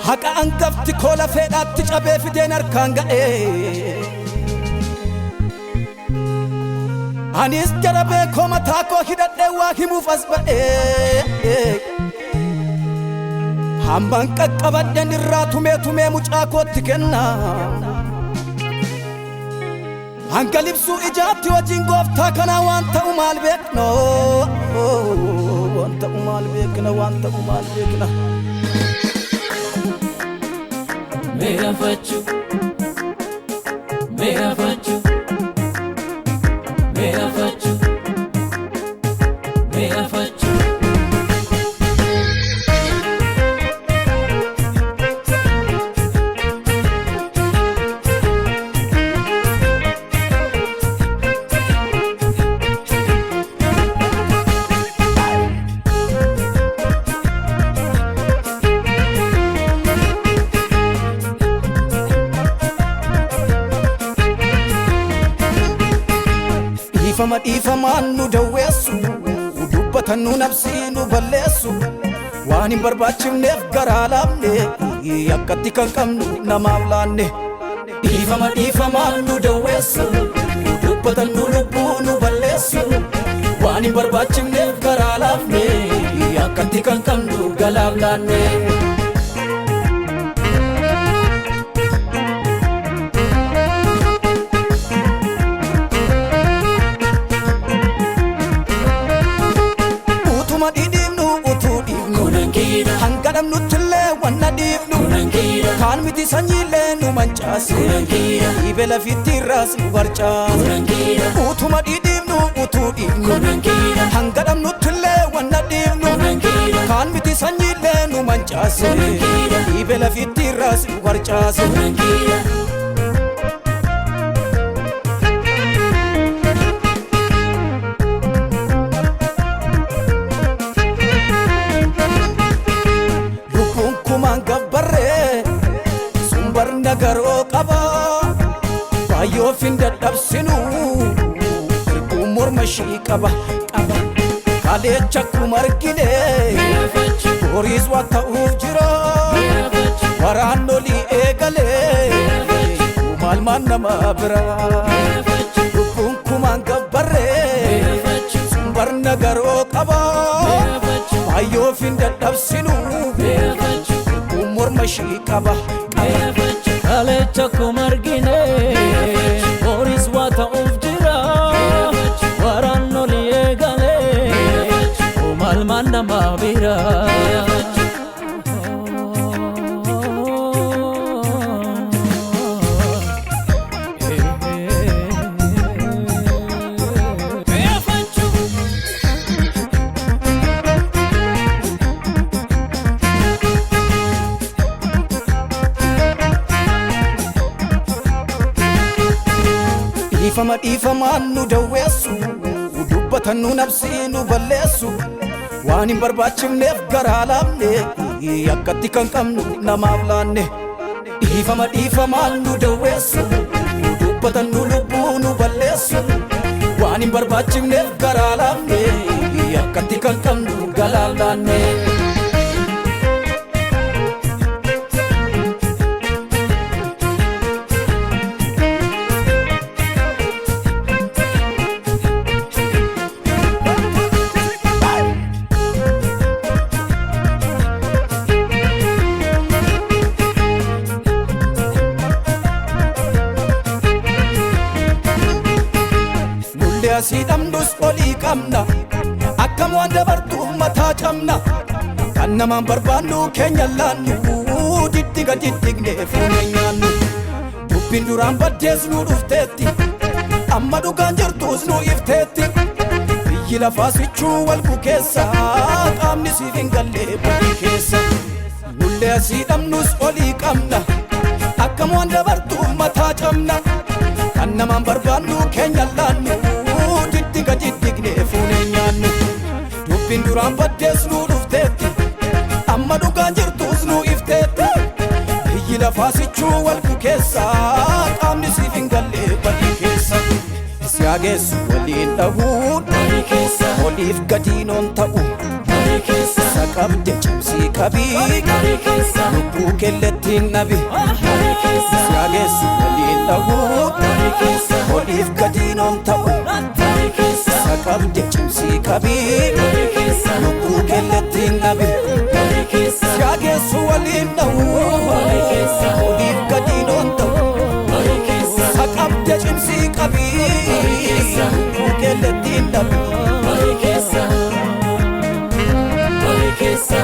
Haqa angafti kola fedhaatti cabee fideen harkaan ga'ee anis jara beekoo mataa koo hidhadhee waa himuuf as ba'ee hammaan qaqqabadhen irraa tumee mucaa kootti kenna hanga libsuu ijaatti wajjin gooftaa kanaa waan ta'u maal beekna waan ta'u maal beekna Mera fachu Dhiifamaan nu dawweessu dubbatan nu nabsii nu balleessu waan hin barbaachifneef garaa laafne akkatti kan qabnu namaaf laanne dhiifamaan nu dawweessu dubbatan nu lubbuu nu balleessu waan hin barbaachifneef garaa laafne akkatti kan qabnu galaaf laanne Hangadam nutille wanna dibnu kan miti sanyile nu manchasi ibela fitiras nu barchas utuma dibnu hangadam nutille wanna dibnu kan miti sanyile nu manchasi ibela fitiras nu barchas Nagaro qaba baay'oo finda dhabsinu mormashi qaba kalecha kumargine boris wa ta'uuf jira waraanoli eegale maal nama bira kuman gabbarre sumbar nagaro qaba baay'oo finda dhabsinu mormashi qaba Kalecha kumargine boris wa ta'uuf jira waraanoli eegale maal nama bira Dhiifamaan nu dawweessu dubbatan nu nabsii nu balleessu waan hin barbaachifneef garaa laafne akkatti kan qabnu namaaf laanne dhiifamaan nu dawweessu dubbatan nu lubbuu nu balleessu waan hin barbaachifneef garaa laafne akkatti kan qabnu galaaf laanne Sidamnus oli qabna akkam waan dabartuuf mataa cabna kan namaan barbaannu keenya laannu diddiga diddigne fuune nyaannu dubbiin duraan baddees nu dhufteetti amma dhugaan jirtus nu ifteetti biyyi lafaa sichuu wal bukeessa qaamni siif hin galle badii keessa nullee asii dhabnus olii qabna akkam waan dabartuu mataa cabna kan namaan barbaannu keenya laannu diddiga diddignee fuunee nyaannu dubbiin duraan baddees nu dhufteetti amma dhugaan jirtus nu ifteetti biyyi lafaa sichuu wal bukeessa qaamni siif hin galle badii keessa si ageessu waliin dhahuun badii keessa oliif gadiinoon ta'u badii keessa saqabde cimsii qabii badii keessa lubbuu kellettiin nabi badii keessa si ageessu waliin dhahuun badii keessa oliif gadiinoon ta'u badii keessa saqabde cimsii qabii badii keessa lubbuu kellettiin nabi badii keessa si ageessu waliin dhahuun badii keessa oliif gadiinoon ta'u badii keessa saqabde cimsii qabii lubbuu kellettiin nabi badii keessa badii keessa